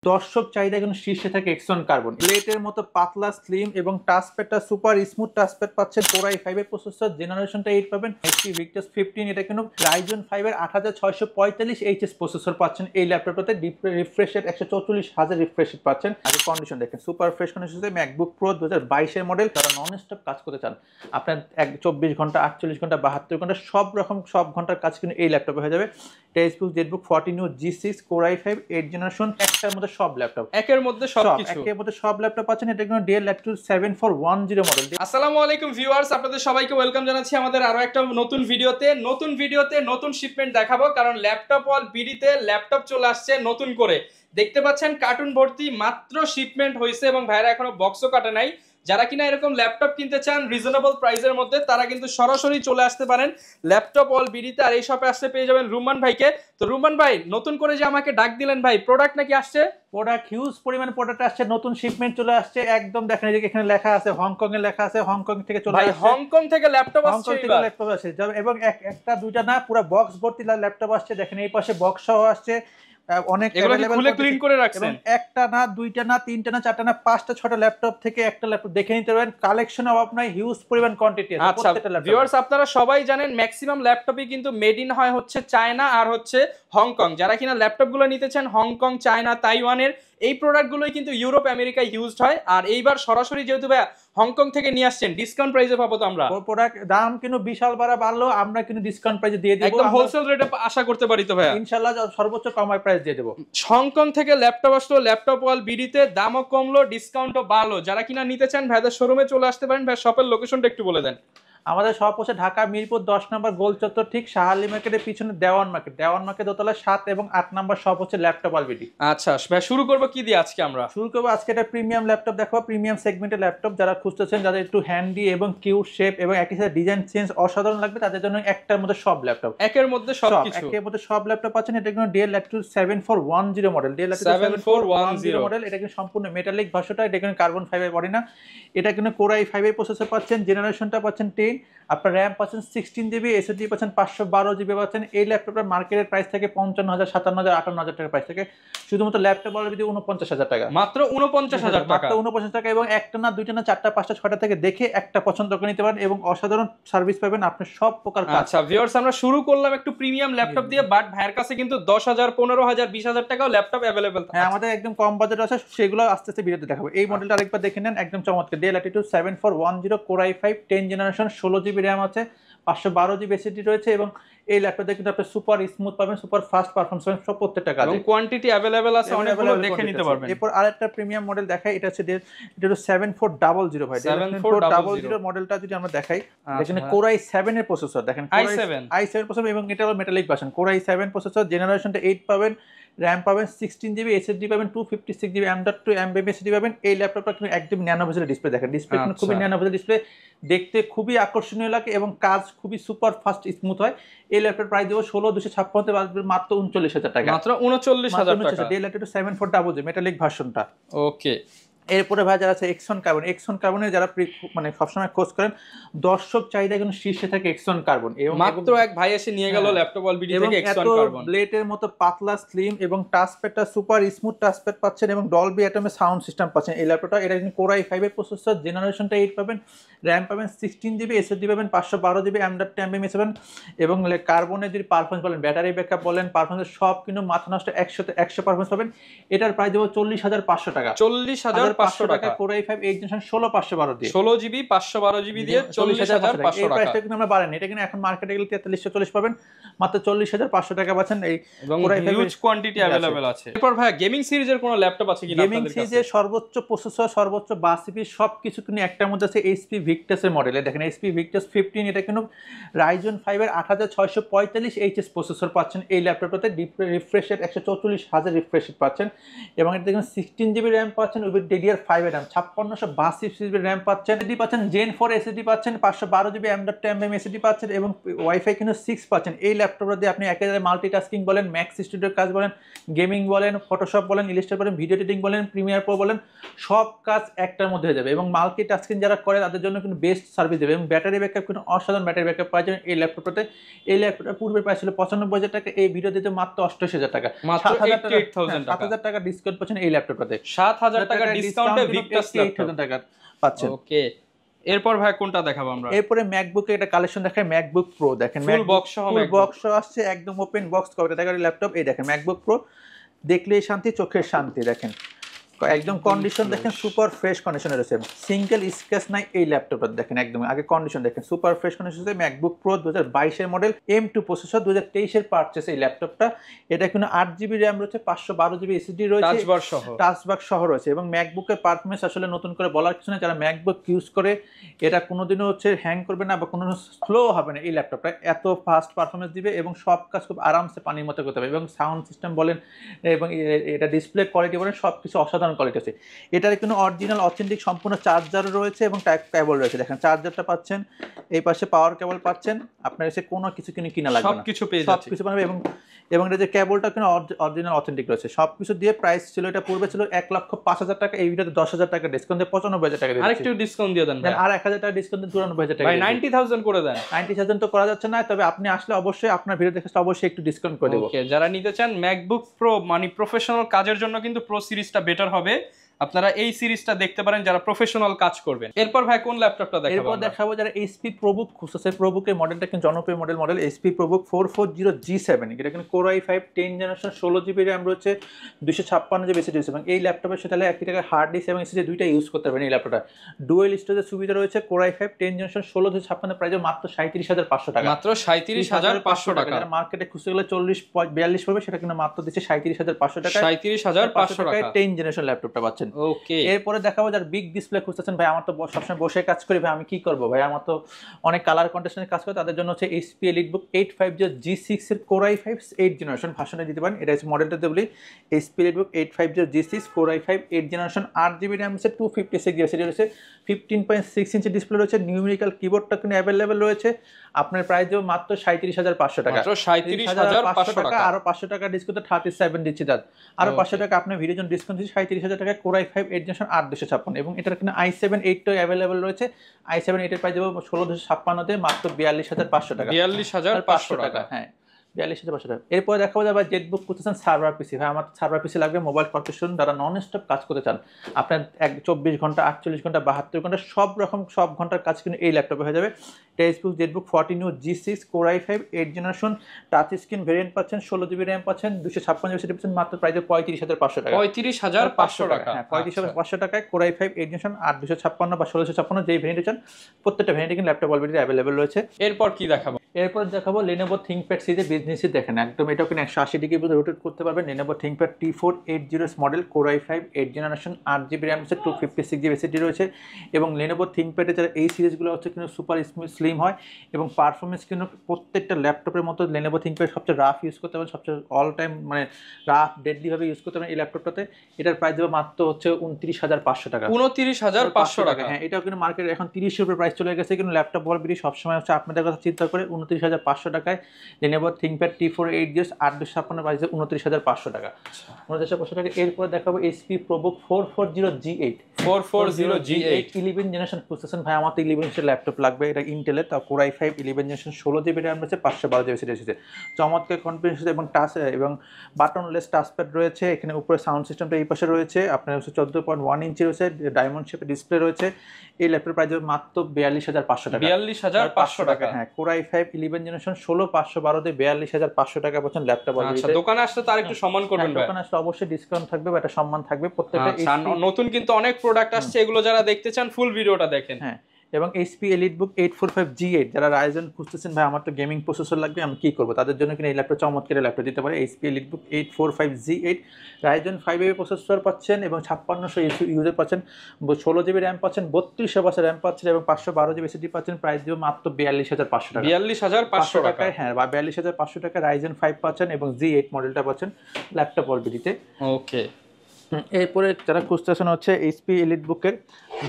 দর্শক চাহিদা কিন্তু শীর্ষে থাকে এক্সন কার্বন প্লেটের মতো পাতলা স্লিম এবং টাচপ্যাডটা সুপার স্মুথ টাচপ্যাড পাচ্ছেন। Core i5 এর প্রসেসর জেনারেশনটা 8 পাবেন। HP Victus 15 এটা কিন্তু Ryzen 5 এর 8645HS প্রসেসর পাচ্ছেন এই ল্যাপটপটাতে। রিফ্রেশ রেট 144,000 রিফ্রেশ রেট পাচ্ছেন। আগে কন্ডিশন দেখেন, super fresh condition. MacBook pro 2022 এর মডেল, যারা নন স্টপ কাজ করতে চান, আপনার 24 ঘন্টা 48 ঘন্টা 72 ঘন্টা সব রকম সব ঘন্টার কাজ কিন্তু এই ল্যাপটপে হয়ে যাবে। Textbook Jetbook 14 new G6 Core i5 8 generation, একটার মধ্যে সব ল্যাপটপ, একের মধ্যে সবকিছু, একের মধ্যে সব ল্যাপটপ পাচ্ছেন। এটা কিন্তু Dell Latitude 7410 মডেল। আসসালামু আলাইকুম ভিউয়ার্স, আপনাদের সবাইকে ওয়েলকাম জানাচ্ছি আমাদের আরো একটা নতুন ভিডিওতে নতুন শিপমেন্ট দেখাবো, কারণ ল্যাপটপ ওয়াল বিডিতে ল্যাপটপ চলে আসছে নতুন করে। দেখতে পাচ্ছেন কার্টুন ভর্তি মাত্র শিপমেন্ট হয়েছে এবং ভাইরা এখনো বক্সও কাটে নাই। যারা কিনা এরকম ল্যাপটপ কিনতে চান রিজনেবল প্রাইসের মধ্যে, তারা কিন্তু সরাসরি চলে আসতে পারেন ল্যাপটপ অল বিডিতে। আর এই শপে আসতে পেয়ে যাবেন রুমান ভাইকে। তো রুমান ভাই, নতুন করে যে আমাকে ডাক দিলেন ভাই, প্রোডাক্ট নাকি আসছে? প্রোডাক্ট হিউজ পরিমাণ প্রোডাক্ট আসছে, নতুন শিপমেন্ট চলে আসছে। একদম দেখেন, এই যে এখানে লেখা আছে হংকং এ লেখা আছে, হংকং থেকে চলে আসছে। হংকং থেকে ল্যাপটপ আসছে, ল্যাপটপ আসছে এবং একটা দুইটা না, পুরো বক্স ভর্তি ল্যাপটপ আসছে। দেখেন এই পাশে বক্স সহ আসছে অনেক। এগুলো কি খুলে ক্লিন করে রাখছেন? একটা না, দুইটা না, তিনটা না, চারটা না, পাঁচটা ছটা ল্যাপটপ থেকে একটা ল্যাপটপ দেখে নিতে পারবেন। কালেকশন অভাব নাই, হিউজ পরিমাণ কোয়ান্টিটি আছে প্রত্যেকটা ল্যাপটপ। ভিউয়ার্স, আপনারা সবাই জানেন ম্যাক্সিমাম ল্যাপটপই কিন্তু মেড ইন হয় হচ্ছে চায়না আর হচ্ছে হংকং। যারা কিনা ল্যাপটপগুলো নিতে চান হংকং, চায়না, তাইওয়ানের এই প্রোডাক্টগুলোই কিন্তু ইউরোপ আমেরিকায় ইউজড হয়। আর এইবার সরাসরি যেহেতু ভাই হংকং থেকে নিয়ে আসছেন, ডিসকাউন্ট প্রাইসে পাবো তো আমরা। প্রোডাক্ট দাম কিন্তু বিশাল বাড়লো, আমরা কিন্তু ডিসকাউন্ট প্রাইসে দিয়ে দেব। একদম হোলসেল রেটে আশা করতে পারি তো ভাই, ইনশাআল্লাহ সর্বোচ্চ কমায় প্রাইস দিয়ে দেব। হংকং থেকে ল্যাপটপ আসলো, ল্যাপটপ ওয়াল বিডিতে দামও কমলো, ডিসকাউন্টও বাড়লো। যারা কিনা নিতে চান ভাইদের শোরুমে চলে আসতে পারেন। ভাই শপের লোকেশনটা একটু বলে দেন। আমাদের শপ হচ্ছে ঢাকা মিরপুর 10 নম্বর গোল চত্বর, ঠিক শাহালি মার্কেটের পিছনে দেওয়ান মার্কেট দোতলা 7 এবং 8 নম্বর শপ হচ্ছে ল্যাপটপ অলবিডি। আচ্ছা ভাই, শুরু করবো কি দিয়ে আজকে? আমরা শুরু করবো আজকে একটা প্রিমিয়াম ল্যাপটপ দেখাবো, প্রিমিয়াম সেগমেন্টের ল্যাপটপ। যারা খুঁজতেছেন, যাদের একটু হ্যান্ডি এবং কিউট শেপ এবং একই সাথে ডিজাইন চেঞ্জ অসাধারণ লাগবে, তাদের জন্য একটার মধ্যে সব ল্যাপটপ, একের মধ্যে সবকিছু, একের মধ্যে সব ল্যাপটপ পাচ্ছেন। এটা কিন্তু Dell Latitude 7410 model, Dell Latitude 7410 model. এটা কিন্তু সম্পূর্ণ মেটালিক ভার্সনটা, এটা কিন্তু কার্বন ফাইবার বডি না। এটা কিন্তু Core i5 এর প্রসেসর পাচ্ছেন, জেনারেশনটা পাচ্ছেন 10। আপনার RAM পাচ্ছেন 16GB, SSD পাচ্ছেন 512GB পাচ্ছেন। এই ল্যাপটপটার মার্কেটের প্রাইস থেকে 55,000, 57,000, 58,000 টাকার প্রাইস থেকে, শুধুমাত্র ল্যাপটপ অলরেডি 49,000 টাকা, মাত্র 49,000 টাকা, মাত্র 49,000 টাকা। এবং একটা না, দুইটা না, চারটা, পাঁচটা, ছয়টা থেকে দেখে একটা পছন্দ করে নিতে পারেন এবং অসাধারণ সার্ভিস পাবেন আপনি সব প্রকার। আচ্ছা ভিউয়ার্স, আমরা শুরু করলাম একটু প্রিমিয়াম ল্যাপটপ দিয়ে, বাট ভাইয়ের কাছে কিন্তু 10,000, 15,000, 20,000 টাকাও ল্যাপটপ অ্যাভেলেবল। হ্যাঁ, আমাদের একদম কম বাজেট আছে, সেগুলো আস্তে আস্তে ভিডিওতে দেখাবো। এই মডেলটা আরেকবার দেখে নেন, একদম চমৎকার। Dell Latitude 7410 Core i5 10 generation, 16GB RAM আছে, 512GB SSD রয়েছে এবং এই ল্যাপটপে কিন্তু আপনি সুপার স্মুথ পাবেন, সুপার ফাস্ট পারফরম্যান্স পাবেন সব প্রত্যেকটা কাজে, এবং কোয়ান্টিটি अवेलेबल আছে, অনেকগুলো দেখে নিতে পারবেন। এরপর আরেকটা প্রিমিয়াম মডেল দেখাই, এটা হচ্ছে এটা হলো 7400 ভাই। 7400 মডেলটা যদি আমরা দেখাই, এখানে Core i7 এর প্রসেসর দেখেন, i7 প্রসেসর, এবং এটা হলো metallic version. Core i7 processor, জেনারেশনটা 8 পাবেন, RAM পাবেন 16GB, SSD পাবেন 256GB, M.2 MB SSD পাবেন। এই ল্যাপটপটা কিন্তু একদম ন্যানো ভেজেল ডিসপ্লে, দেখেন ডিসপ্লে কিন্তু খুবই ন্যানো ভেজেল ডিসপ্লে, দেখতে খুবই আকর্ষণীয় লাগে এবং কাজ খুবই সুপার ফাস্ট স্মুথ হয়। এই ল্যাপটপ প্রাইস দেবো 16,256 মাত্র 39,000 টাকা, মাত্র 39,000 টাকা। Dell Latitude 7400 মেটালিক ভার্সনটা। ওকে, এরপরে ভাই যারা আছে এক্সন কার্বনের যারা মানে সবসময় খোঁজ করেন, দর্শক চাহিদা কিন্তু শীর্ষে থাকে এক্সন কার্বন। এবং মাত্র এক ভাই এসে নিয়ে গেল ল্যাপটপ অলবিডি থেকে এক্সন কার্বন। ব্লেডের মতো পাতলা স্লিম এবং টাচপ্যাডটা সুপার স্মুথ টাচপ্যাড পাচ্ছেন এবং ডলবি অ্যাটমে সাউন্ড সিস্টেম পাচ্ছেন এই ল্যাপটপটা। এটা কিন্তু Core i5 এর প্রসেসর, জেনারেশনটা 8 পাবেন, RAM পাবেন 16GB, SSD পাবেন 512GB, M.2 MB পাবেন। এবং কার্বনের যদি পারফরমেন্স বলেন, ব্যাটারি ব্যাকআপ বলেন, পারফরমেন্স সব কিন্তু মাথা নষ্ট 100 পারফরমেন্স পাবেন। এটার প্রাইস দেবো 40,500 টাকা, 40,500 টাকা। Core i5 8 জেনারেশন 16,512 দিয়ে, 16GB 512GB দিয়ে 40,500 টাকা। এই প্রাইসটা কিন্তু আমরা বাড়াইনি, এটা কিন্তু এখন মার্কেটে গেলে 4340 পাবেন, মাত্র 40,500 টাকা পাচ্ছেন। এই হিউজ কোয়ান্টিটি अवेलेबल আছে। এরপর ভাই গেমিং সিরিজের কোনো ল্যাপটপ আছে কিনা? গেমিং সিরিজের সর্বোচ্চ প্রসেসর, সর্বোচ্চ বাস সিপি সবকিছু কিন্তু একটার মধ্যে আছে। HP Victus এর মডেলে দেখেন, HP Victus 15, এটা কিন্তু Ryzen 5 এর 8645HS প্রসেসর পাচ্ছেন এই ল্যাপটপটাতে। রিফ্রেশ রেট 144,000 রিফ্রেশ রেট পাচ্ছেন এবং এটা দেখুন 16GB RAM পাচ্ছেন উইথ DDR5 এর RAM, 5662 জিবি RAM পাচ্ছেন, এসএসডি পাচ্ছেন, Gen 4 এসএসডি পাচ্ছেন, 512 জিবি M.2 এসএসডি পাচ্ছেন এবং ওয়াইফাই কিন্তু 6 পাচ্ছেন। এই ল্যাপটপটা দিয়ে আপনি একেবারে মাল্টিটাস্কিং বলেন, ম্যাক্স স্টুডিওর কাজ বলেন, গেমিং বলেন, ফটোশপ বলেন, ইলাস্ট্রেটর বলেন, ভিডিও এডিটিং বলেন, প্রিমিয়ার প্রো বলেন, সব কাজ একটার মধ্যে হয়ে যাবে এবং মাল্টিটাস্কিং যারা করে তাদের জন্য কিন্তু বেস্ট সার্ভিস দেবে এবং ব্যাটারি ব্যাকআপ কিন্তু অসাধারণ ব্যাটারি ব্যাকআপ পাওয়া যাবে এই ল্যাপটপটাতে। এই ল্যাপটপটা পূর্বে প্রাইস ছিল 95,000 টাকা, এই ভিডিও দিতে মাত্র 88,000 টাকা, মাত্র 88,000 টাকা ডিসকাউন্ট পাচ্ছেন এই ল্যাপটপটাতে, 7,000 টাকা ডিসকাউন্টে ভিক্টাস 88,000 টাকা পাচ্ছেন। ওকে, এরপর ভাই কোনটা দেখাবো আমরা? এরপরে ম্যাকবুকে একটা কালেকশন দেখায়, ম্যাকবুক প্রো দেখেন, ফুল বক্স সহ ফুল বক্স আসছে, একদম ওপেন বক্স কভার দেখা ল্যাপটপ। এই দেখেন ম্যাকবুক প্রো, দেখলেই শান্তি, চোখের শান্তি। দেখেন একদম কন্ডিশন দেখেন সুপার ফ্রেশ কন্ডিশনে রয়েছে, সিঙ্গেল স্ক্র্যাচ নাই এই ল্যাপটপটা। দেখেন একদম আগে কন্ডিশন দেখেন, সুপার ফ্রেশ কন্ডিশন রয়েছে। ম্যাকবুক প্রো 2022 এর মডেল, M2 প্রসেসর, 2023 এর পারচেস এই ল্যাপটপটা। এটা কিন্তু 8 জিবি র্যাম রয়েছে, 512 জিবি এসএসডি রয়েছে, টাচবার সহ রয়েছে এবং ম্যাকবুকের পারফরমেন্স আসলে নতুন করে বলার কিছু না। যারা ম্যাকবুক ইউজ করে এটা কোনোদিনও হ্যাং করবে না বা কোনো স্লো হবে না এই ল্যাপটপটা, এত ফাস্ট পারফরমেন্স দিবে এবং সব কাজ খুব আরামসে পানির মতো করতে হবে এবং সাউন্ড সিস্টেম বলেন এবং এটা ডিসপ্লে কোয়ালিটি বলেন সব কিছু অসাধারণ কোয়ালিটি আছে। এটার কিন্তু অরিজিনাল অথেন্টিক সম্পূর্ণ চার্জার রয়েছে এবং কেবল রয়েছে। দেখেন চার্জারটা পাচ্ছেন, এই পাশে পাওয়ার কেবল পাচ্ছেন, আপনার এসে কোনো কিছু কিনা লাগবে না, সবকিছু পেয়ে যাচ্ছে, সবকিছু পাবে এবং এটা যে কেবলটা কিন্তু অরিজিনাল অথেন্টিক রয়েছে। সবকিছু দিয়ে প্রাইস ছিল, এটা পূর্বে ছিল 1,05,000 টাকা, এই ভিডিওতে 10,000 টাকা ডিসকাউন্ট দিয়ে 95,000 টাকা দিচ্ছি। আরেকটু ডিসকাউন্ট দিয়ে দেন ভাই, আর 1,000 টাকা ডিসকাউন্ট দিয়ে 94,000 টাকা ভাই 90,000 করে দেন। 90,000 তো করা যাচ্ছে না, তবে আপনি আসলে অবশ্যই আপনার ভিডিও দেখে অবশ্যই একটু ডিসকাউন্ট করে দেব। ওকে, যারা নিতে চান ম্যাকবুক প্রো মানে প্রফেশনাল কাজের জন্য কিন্তু প্রো সিরিজটা বেটার হবে, আপনারা এই সিরিজটা দেখতে পারেন যারা প্রফেশনাল কাজ করবেন। এরপর ভাই কোন ল্যাপটপটা দেখাবো? এরপর দেখাবো যারা এইচপি প্রোবুক খুঁজছে, প্রোবুকের মডেলটা কিন্তু জনপ্রিয় মডেল এইচপি প্রোবুক 440G7। এটা কিন্তু Core i5 10 generation, 16 GB RAM রয়েছে, 256 জিবি এসএসডি রয়েছে এবং এই ল্যাপটপের সাথে 1 টাকা হার্ড ডিস্ক এবং এসএসডি দুইটা ইউজ করতে পারবেন। এই ল্যাপটপটা ডুয়েল স্টোরেজের সুবিধা রয়েছে। Core i5 10 জেনারেশন 16 256 প্রাইস মাত্র 37,500 টাকা, মাত্র 37,500 টাকা। মার্কেটে খুঁজতে গেলে 40-42 পড়বে, সেটা কিন্তু মাত্র দিচ্ছে 37,500 টাকা, 37,500 টাকা 10 জেনারেশন ল্যাপটপটা পাচ্ছেন। ওকে, এরপরে দেখাবো যারা বিগ ডিসপ্লে খুঁজতেছেন, ভাই আমার তো সবসময় বসে কাজ করি, ভাই আমি কি করবো, ভাই আমার তো অনেক কালার কন্টেস্টেন্টের কাজ করে, তাদের জন্য হচ্ছে HP EliteBook 850G6 এর Core i5 8 জেনারেশন ভার্সনে দিতে পারেন। এটা হচ্ছে মডেলটা বলি, HP EliteBook 850G6 Core i5 8 generation, 8 GB RAM আছে, 256 জিবি এসএসডি রয়েছে, 15.6 ইঞ্চি ডিসপ্লে রয়েছে, নিউমেরিক্যাল কিবোর্ডটা কিন্তু অ্যাভেলেবেল রয়েছে। আপনার প্রাইস দেবো মাত্র 37,500 টাকা, মাত্র 37,500 টাকা, আরো 500 টাকা ডিসকাউন্টে 37 দিচ্ছি, তার আরো 500 টাকা আপনার ভিডিওর জন্য ডিসকাউন্ট দিচ্ছি 37,000 টাকা। Core i5 8 জেনারেশন 8256 এবং এটার কিন্তু i7 8 অ্যাভেলেবেল রয়েছে। i7 8 এর প্রাইস দেবো 16,256 তে মাত্র 42,500 টাকা, 42,500 টাকা। হ্যাঁ 42,500 টাকা। এরপরে দেখাবো যাবে জেটবুক করতেছেন সার্ভার পিসি, ভাই আমার সার্ভার পিসি লাগবে মোবাইল কর্পোরেশন যারা নন স্টপ কাজ করতে চান, আপনার 24 ঘন্টা 48 ঘন্টা 72 ঘন্টা সব রকম সব ঘন্টার কাজ কিন্তু এই ল্যাপটপে হয়ে যাবে। Jetbook 14G6 Core i5 8 generation, touch screen variant পাচ্ছেন, 16 জিবি র্যাম পাচ্ছেন, 256 জিবি পাচ্ছেন, মাত্র প্রাইস 35,500 টাকা, 35,500 টাকা। হ্যাঁ 35,500 টাকায় Core i5 8 জেনারেশন 8256 বা 1656 যেই ভেরিয়েন্ট চান প্রত্যেকটা ভেরিয়েন্টে কিন্তু ল্যাপটপ অলরেডি অ্যাভেলেবল রয়েছে। এরপর কি দেখাবো? এরপর দেখাবো Lenovo ThinkPad সিরিজের বিজনেসই দেখেন, একদম এটাও কিন্তু 180 ডিগ্রি রোটেট করতে পারবেন। Lenovo ThinkPad T480 model, Core i5 8 generation, 8 GB RAM আছে, 256 জিবি এসএসডি রয়েছে এবং Lenovo ThinkPad এর যারা এই সিরিজগুলো হচ্ছে কিন্তু সুপার স্লিম হয় এবং পারফরমেন্স কিন্তু প্রত্যেকটা ল্যাপটপের মতো Lenovo ThinkPad সবচেয়ে রাফ ইউজ করতে পারবেন, সবচেয়ে অল টাইম মানে রাফ ডেডলিভাবে ইউজ করতে পারবেন এই ল্যাপটপটাতে। এটার প্রাইস দেবো মাত্র হচ্ছে 29,500 টাকা, 29,500 টাকা। হ্যাঁ এটাও কিন্তু মার্কেটে এখন 30 এর উপরে প্রাইস চলে গেছে, কিন্তু ল্যাপটপ বলবিডি সবসময় হচ্ছে আপনাদের কথা চিন্তা করে 29,500 টাকায় Lenovo ThinkPad T480 856 প্রাইস 29,500 টাকা, 29,500 টাকা। এরপর দেখাবো HP ProBook 440G8 11 generation processor, ভাই আমার তো 11 জেনারেশন ল্যাপটপ লাগবে, এটা ইন্টেলের, তাও Core i5 11 generation 16 GB RAM রয়েছে, 512 জিবি এসএসডি রয়েছে, চমৎকার কনফিগারেশন এবং টাচ এবং বাটনলেস টাচপ্যাড রয়েছে। এখানে উপরে সাউন্ড সিস্টেমটা এই পাশে রয়েছে, আপনার 14.1 ইঞ্চি রয়েছে, ডায়মন্ড শেপের ডিসপ্লে রয়েছে। এই ল্যাপটপ প্রাইস মাত্র 42,500 টাকা, 42,500 টাকা। হ্যাঁ Core i5 11 জেনারেশন 16 512 তে 42,500 টাকা পাচ্ছেন ল্যাপটপ। আচ্ছা, দোকানে আসলে তার একটু সম্মান করবেন ভাই, দোকানে আসলে অবশ্যই ডিসকাউন্ট থাকবে বা একটা সম্মান থাকবে প্রত্যেকটা। নতুন কিন্তু অনেক প্রোডাক্ট আসছে, এগুলো যারা দেখতে চান ফুল ভিডিওটা দেখেন। হ্যাঁ এবং HP EliteBook 845G8 যারা রাইজেন খুঁজতেছেন, ভাই আমার তো গেমিং প্রসেসর লাগবে আমি কি করবো, তাদের জন্য কিন্তু এই ল্যাপটপ চমৎকার ল্যাপটপ দিতে পারে। HP EliteBook 845G8 Ryzen 5 processor পাচ্ছেন এবং 5600 ইউজার পাচ্ছেন, 16 জিবি র্যাম পাচ্ছেন, 3200 র্যাম পাচ্ছেন এবং 512 জিবি এসএসডি পাচ্ছেন। প্রাইস দিব মাত্র 42,500 টাকা, 42,500 টাকায়। হ্যাঁ 42,500 টাকা রাইজেন 5 পাচ্ছেন এবং G8 মডেলটা পাচ্ছেন ল্যাপটপ অলরেডিতে। ওকে, এরপরে যারা খুঁজতেছেন হচ্ছে এইচপি এলিট বুকের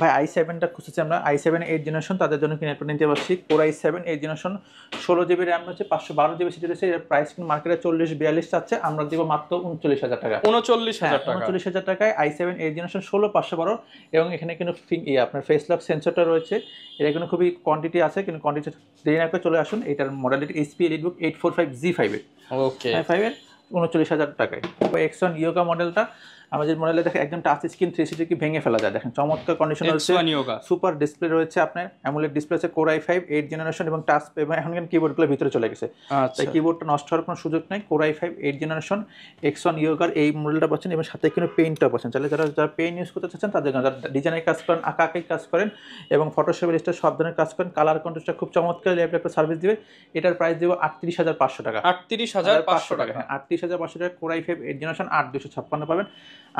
ভাই i7টা খুঁজতেছি আমরা, i7 8 জেনারেশন, তাদের জন্য কিনে নিতে পারছি core i7 8 generation, 16 GB RAM হচ্ছে, 512 GB সিটি রয়েছে। এর প্রাইস কিন্তু মার্কেটে 40-42 চাচ্ছে, আমরা দিব মাত্র 39,000 টাকা। 39,000 টাকা। 39,000 টাকায় i7 8 জেনারেশন 16/512, এবং এখানে কিন্তু আপনার ফেস লক সেন্সরটা রয়েছে। এটা কিন্তু খুবই কোয়ান্টিটি আছে, কিন্তু কোয়ান্টিটি দেরি না করে চলে আসুন। এটার মডেলটি এইচপি এলিট বুক 845G5 এর, ওকে 5 এর 39,000 টাকায়। এক্সন ইয়োগা মডেলটা আমাদের মডেলে দেখেন একদম টাচ স্ক্রিন 360 কি ভেঙে ফেলা যায়, দেখেন চমৎকার কন্ডিশন রয়েছে, সুপার ডিসপ্লে রয়েছে, আপনার অ্যামোলেড ডিসপ্লে আছে, কোর i5 8 জেনারেশন এবং টাচ, এবং এখন কিন্তু কিবোর্ডগুলো ভিতরে চলে গেছে, তাই কিবোর্ডটা নষ্ট হওয়ার কোনো সুযোগ নেই। কোর i5 8 জেনারেশন এক্সন ইয়োগার এই মডেলটা পাচ্ছেন, এবং সাথে কিন্তু পেইন্টটা পাচ্ছেন। তাহলে যারা পেইন্ট ইউজ করতে চাচ্ছেন তাদের জন্য, যারা ডিজাইনের কাজ করেন, আঁকাআঁকি কাজ করেন এবং ফটোশপ ইলাস্ট্রেটর সব ধরনের কাজ করেন, কালার কন্ট্রাস্টটা খুব চমৎকার ল্যাপটপটা সার্ভিস দিবে। এটার প্রাইস দেবো 38,500 টাকা। 38,500 টাকা। 38,500 টাকা কোর i5 8 জেনারেশন 8256 পাবেন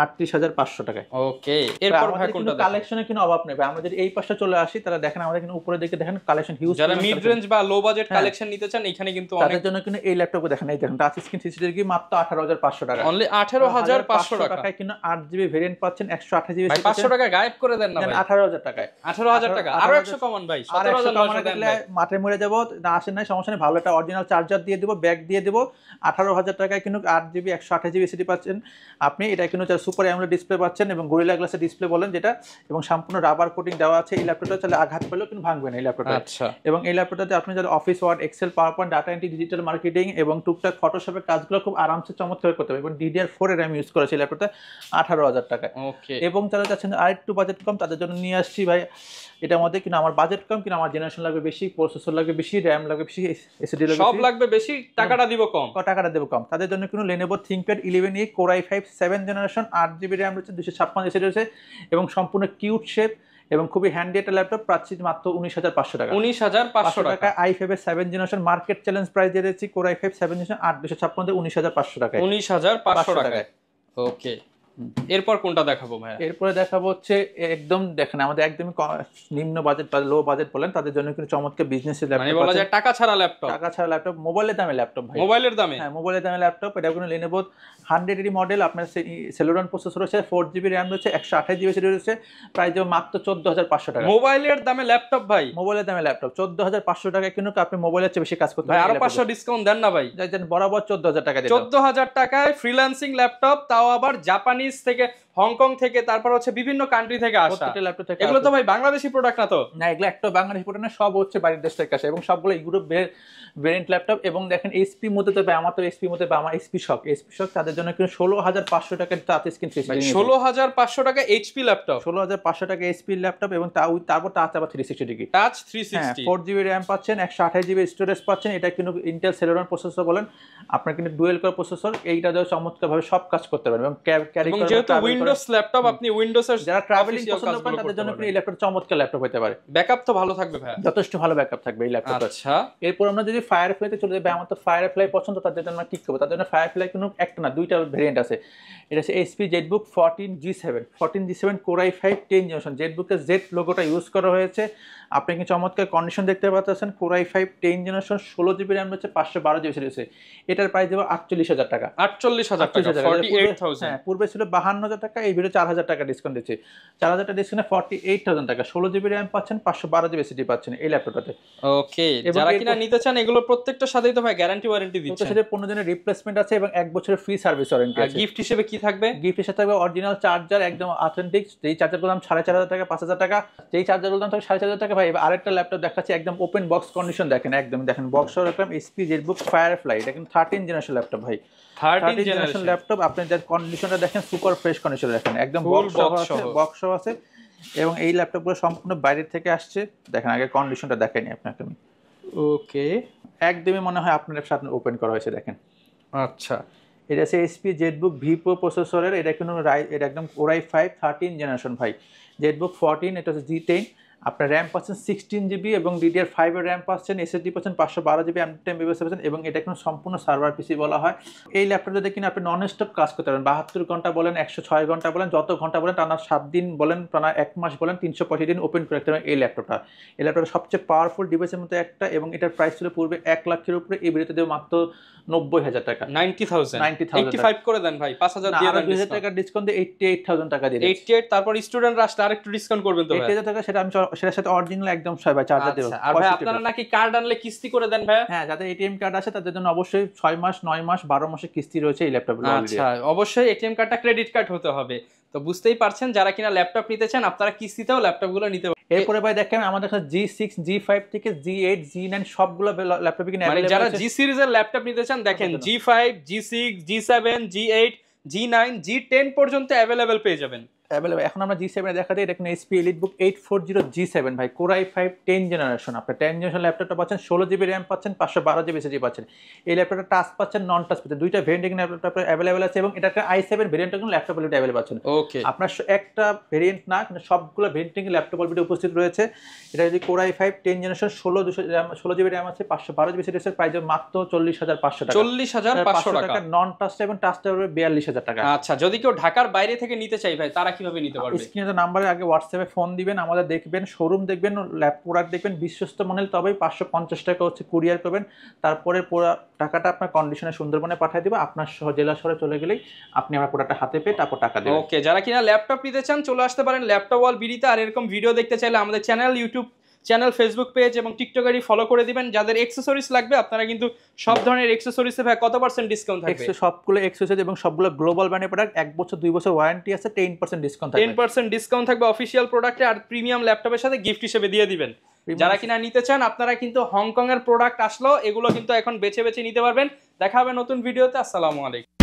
38,500 টাকায়। ওকে, এরপর ভাই কোনটা কালেকশনে কোনো অভাব নেই ভাই। আমরা যদি এই পাশে চলে আসি তাহলে দেখেন আমাদের কিন্তু উপরে দিকে দেখেন কালেকশন হিউজ। যারা মিড রেঞ্জ বা লো বাজেট কালেকশন নিতে চান এখানে কিন্তু অনেক, তাদের জন্য কিন্তু এই ল্যাপটপে দেখেন, এই দেখেন টাচ স্ক্রিন 360 কি মাত্র 18,500 টাকা। অনলি 18,500 টাকায় কিন্তু 8GB ভেরিয়েন্ট পাচ্ছেন, 128GB। ভাই 500 টাকা গায়েব করে দেন না ভাই। 18,000 টাকায়, 18,000 টাকা আরো 100 কমান ভাই, 17,900 দেন ভাই। মাঠে মরে যাব না, আসেন নাই সমস্যা নেই, ভালো একটা অরিজিনাল চার্জার দিয়ে দেব, ব্যাগ দিয়ে দেব। 18,000 টাকায় কিন্তু 8GB 128GB সিটি পাচ্ছেন আপনি। এটা কিন্তু সুপার অ্যামোলেড ডিসপ্লে পাচ্ছেন এবং গরিলা গ্লাসের ডিসপ্লে বলেন যেটা, এবং সম্পূর্ণ রাবার কোটিং দেওয়া আছে। এই ল্যাপটপটা চাইলে আঘাত পেলেও কিন্তু ভাঙবে না এই ল্যাপটপটা। আচ্ছা, এবং এই ল্যাপটপটাতে আপনি যারা office word, excel, PowerPoint, data entry, digital marketing এবং টুকটাক ফটোশপের কাজগুলো খুব আরামসে চমৎকার করতে পারবে। এবং DDR4 এর র্যাম ইউজ করেছে এই ল্যাপটপটা 18,000 টাকায়। ওকে, এবং যারা চাচ্ছেন আরেকটু বাজেট কম তাদের জন্য নিয়ে আসছি ভাই এটার মধ্যে, কিন্তু আমার বাজেট কম, কিন্তু আমার জেনারেশন লাগবে বেশি, প্রসেসর লাগবে বেশি, র্যাম লাগবে বেশি, এসএসডি লাগবে সব লাগবে বেশি, টাকাটা দিব কম, টাকাটা দেবো কম। তাদের জন্য কিন্তু Lenovo ThinkPad 11e core i5 7 generation 8GB RAM রয়েছে, 256 এসএসডি রয়েছে এবং সম্পূর্ণ কিউট শেপ এবং খুবই হ্যান্ডি একটা ল্যাপটপ, পাচ্ছি মাত্র 19,500 টাকা। 19,500 টাকা। i5 এর 7 জেনারেশন মার্কেট চ্যালেঞ্জ প্রাইস দিয়ে দিচ্ছি কোর i5 7 জেনারেশন 8,256 19,500 টাকায়। 19,500 টাকায়। ওকে, এরপর কোনটা দেখাবো ভাই? এরপরে দেখাবো হচ্ছে একদম দেখেন আমাদের একদমই নিম্ন বাজেট বা লো বাজেট বলেন তাদের জন্য কিন্তু চমৎকার বিজনেস ল্যাপটপ, মানে বলা যায় টাকা ছাড়া ল্যাপটপ। টাকা ছাড়া ল্যাপটপ, মোবাইলের দামে ল্যাপটপ ভাই, মোবাইলের দামে। হ্যাঁ মোবাইলের দামে ল্যাপটপ। এটা কোনো Lenovo 100 মডেল, আপনার সেলোরন প্রসেসর রয়েছে, 4GB র্যাম রয়েছে, 128GB সিটি রয়েছে, প্রাইস দেবো মাত্র 14,500 টাকা। মোবাইলের দামে ল্যাপটপ ভাই, মোবাইলের দামে ল্যাপটপ 14,500 টাকায় কিন্তু আপনি মোবাইলের চেয়ে বেশি কাজ করতে পারবেন। আরো 500 ডিসকাউন্ট দেন না ভাই, বরাবর 14,000 টাকা দেন। 14,000 টাকায় ফ্রিল্যান্সিং ল্যাপটপ, তাও আবার জাপানিজ থেকে, হংকং থেকে, তারপর হচ্ছে বিভিন্ন কান্ট্রি থেকে আসা ল্যাপটপ থেকে। এগুলো তো ভাই বাংলাদেশি প্রোডাক্ট না তো? না, এগুলো একটা বাংলাদেশি প্রোডাক্ট না, সব হচ্ছে বাইরের দেশ থেকে আসে এবং সবগুলো ইউরোপ ভেরিয়েন্ট ল্যাপটপ। এবং দেখেন এইচপি মধ্যে তো আমার তো এইচপি মধ্যে বা আমার এইচপি শক তাদের জন্য কিন্তু 16,500 টাকার টাচ স্ক্রিন 16,500 টাকা এইচপি ল্যাপটপ, 16,500 টাকা এইচপি ল্যাপটপ এবং তারপর টাচ আবার 360 ডিগ্রি টাচ 360, 4GB র্যাম পাচ্ছেন, 128GB স্টোরেজ পাচ্ছেন। এটা কিন্তু ইন্টেল সেলোরন প্রসেসর বলেন, আপনার কিন্তু ডুয়েল কোর প্রসেসর, এইটা দিয়ে চমৎকার ভাবে সব কাজ করতে পারবেন। এবং ক্যারি এবং যেহেতু উইন্ডোজ ল্যাপটপ, আপনি উইন্ডোজ এর যারা ট্রাভেলিং পছন্দ করেন তাদের জন্য এই ল্যাপটপ চমৎকার ল্যাপটপ হতে পারে। ব্যাকআপ তো ভালো থাকবে ভাই, যথেষ্ট ভালো ব্যাকআপ থাকবে এই ল্যাপটপে। আচ্ছা, এরপর আমরা যদি ফায়ারফ্লাইতে চলে যাই, আমার তো ফায়ারফ্লাই পছন্দ, তাদের জন্য কি করবো, তাদের জন্য ফায়ারফ্লাই কিন্তু একটা না দুইটা ভেরিয়েন্ট আছে। এটা হচ্ছে HP ZBook 14G7 core i5 10 generation, জেটবুকের জেড লোগোটা ইউজ করা হয়েছে। আপনি কি চমৎকার কন্ডিশন দেখতে পাচ্ছেন। Core i5 10 generation 16GB RAM রয়েছে, 512GB রয়েছে। এটার প্রাইস দেবো 48,000 টাকা। 48,000 টাকা, 48,000। হ্যাঁ, পূর্বে ছিল 52,000 টাকা, এই ভিডিও 4,000 টাকা ডিসকাউন্ট দিচ্ছে। 4,000 টাকা ডিসকাউন্টে 48,000 টাকা, 16GB র্যাম পাচ্ছেন, 512GB সিটি পাচ্ছেন এই ল্যাপটপটাতে। ওকে, যারা কিনা নিতে চান এগুলো প্রত্যেকটার সাথেই তো ভাই গ্যারান্টি ওয়ারেন্টি দিচ্ছে, সেটা 15 দিনের রিপ্লেসমেন্ট আছে এবং 1 বছরের ফ্রি সার্ভিস ওয়ারেন্টি আছে। গিফট হিসেবে কি থাকবে? গিফট হিসেবে থাকবে অরিজিনাল চার্জার, একদম অথেন্টিক, যেই চার্জারগুলো দাম 4,500 টাকা, 5,000 টাকা, যেই চার্জারগুলো দাম 4,500 টাকা ভাই। আরেকটা ল্যাপটপ দেখাচ্ছি, একদম ওপেন বক্স কন্ডিশন দেখেন, একদম দেখেন বক্স রাখলাম, HP ZBook ফায়ারফ্লাই, এটা কিন্তু 13 জেনারেশন ল্যাপটপ ভাই, 13 জেনারেশন ল্যাপটপ। আপনি যার কন্ডিশনটা দেখেন, সুপার ফ্রেশ কন্ডিশন দেখেন, একদম বক্স আছে এবং এই ল্যাপটপগুলো সম্পূর্ণ বাইরের থেকে আসছে। দেখেন আগে কন্ডিশনটা দেখাইনি আপনাকে আমি। ওকে, একদমই মনে হয় আপনার সাথে ওপেন করা হয়েছে দেখেন। আচ্ছা, এটা হচ্ছে HP ZBook V Pro প্রসেসরের, এটা কিন্তু এটা একদম কোর i5 13 জেনারেশন ভাই। ZBook 14, এটা হচ্ছে G10 আপনার র্যাম পাচ্ছেন 16GB এবং DDR5 এর র্যাম পাচ্ছেন, SSD পাচ্ছেন 512GB M.2 পাচ্ছেন এবং এটা কোনো সম্পূর্ণ সার্ভার পিসি বলা হয়। এই ল্যাপটপটাতে কিনা আপনি নন স্টপ কাজ করতে পারেন, 72 ঘন্টা বলেন, 106 ঘন্টা বলেন, যত ঘন্টা বলেন, টানা 7 দিন বলেন, টানা 1 মাস বলেন, 365 দিন ওপেন করে রাখতে পারেন এই ল্যাপটপটা। এই ল্যাপটপটা সবচেয়ে পাওয়ারফুল ডিভাইসের মধ্যে একটা এবং এটার প্রাইস ছিল পূর্বে 1 লাখের উপরে, এই ভিডিওতে দেব মাত্র 90,000 টাকা। 90,000 90,000 85 করে দেন ভাই, 5,000 দিয়ে দেন, 2,000 টাকা ডিসকাউন্ট দিয়ে 88,000 টাকা দিয়ে 88। তারপর স্টুডেন্ট রাস্ট আরেকটু ডিসকাউন্ট করবেন তো ভাই? 88,000 টাকা সেটা আমি সেটার সাথে অরিজিনাল একদম ভাই চার্জার দেব। আর ভাই আপনারা নাকি কার্ড আনলে কিস্তি করে দেন ভাই? হ্যাঁ, যাদের এটিএম কার্ড আছে তাদের জন্য অবশ্যই 6 মাস, 9 মাস, 12 মাসের কিস্তি রয়েছে এই ল্যাপটপে। আচ্ছা, অবশ্যই এটিএম কার্ডটা ক্রেডিট কার্ড হতে হবে। তো বুঝতেই পারছেন, যারা কিনা ল্যাপটপ নিতে চান আপনারা কিস্তিতেও ল্যাপটপগুলো নিতে পারেন। এরপরে ভাই দেখেন আমাদের কাছে G6, G5 থেকে G8, G9 সবগুলো ল্যাপটপ কিনে মানে যারা জি সিরিজের ল্যাপটপ নিতে চান দেখেন G5, G6, G7, G8, G9, G10 পর্যন্ত अवेलेबल পেয়ে যাবেন। अवेलेबल এখন আমরা G7 এ দেখা দেই, এটা কিন্তু HP EliteBook 840 G7 ভাই, Core i5 10 জেনারেশন। আপনার 10 জেনারেশন ল্যাপটপটা পাচ্ছেন, 16GB RAM পাচ্ছেন, 512GB SSD পাচ্ছেন। এই ল্যাপটপটা টাচ পাচ্ছেন, নন টাচ পাচ্ছেন, দুইটা ভেরিয়েন্ট ল্যাপটপ अवेलेबल আছে এবং এটা একটা i7 ভেরিয়েন্টের কোনো ল্যাপটপ অলরেডি अवेलेबल পাচ্ছেন। ওকে, আপনার একটা ভেরিয়েন্ট না কিন্তু সবগুলো ভেরিয়েন্টের ল্যাপটপ অলরেডি উপস্থিত রয়েছে। এটা যদি Core i5 10 generation 16GB RAM আছে, 512GB SSD এর প্রাইস মাত্র 40,500 টাকা। 40,500 টাকা নন টাচ এবং টাচটা হবে 42,000 টাকা। আচ্ছা, যদি কেউ ঢাকার বাইরে থেকে নিতে চাই ভাই, তারা কিভাবে নিতে পারবে? স্ক্রিনে নাম্বারে আগে হোয়াটসঅ্যাপে ফোন দিবেন, আমাদের দেখবেন, শোরুম দেখবেন, ল্যাপ প্রোডাক্ট দেখবেন, বিশ্বস্ত মডেল, তবেই 550 টাকা হচ্ছে কুরিয়ার করবেন। তারপরে পুরো টাকাটা আপনার কন্ডিশনে সুন্দরবনে পাঠিয়ে দেবো, আপনার জেলা শহরে চলে গেলেই আপনি আমার প্রোডাক্টটা হাতে পেয়ে তারপর টাকা দেবেন। ওকে, যারা কিনা ল্যাপটপ নিতে চান চলে আসতে পারেন ল্যাপটপ ওয়াল বিডিতে। আর এরকম ভিডিও দেখতে চাইলে আমাদের channel, YouTube channel, Facebook page এবং টিকটক আইডি ফলো করে দিবেন। যাদের অ্যাকসেসরিজ লাগবে আপনারা কিন্তু সব ধরনের অ্যাকসেসরিজে ভাই কত % ডিসকাউন্ট থাকবে? সবগুলো এক্সেসরিজ এবং সবগুলো গ্লোবাল ব্র্যান্ডের প্রোডাক্ট 1 বছর 2 বছর ওয়ারেন্টি আছে, 10% ডিসকাউন্ট থাকবে। 10% ডিসকাউন্ট থাকবে অফিশিয়াল প্রোডাক্টে, আর প্রিমিয়াম ল্যাপটপের সাথে গিফট হিসেবে দিয়ে দিবেন। যারা কিনা নিতে চান আপনারা কিন্তু হংকং এর প্রোডাক্ট আসলো, এগুলো কিন্তু এখন বেছে বেছে নিতে পারবেন। দেখা হবে নতুন ভিডিওতে। আসসালামু আলাইকুম।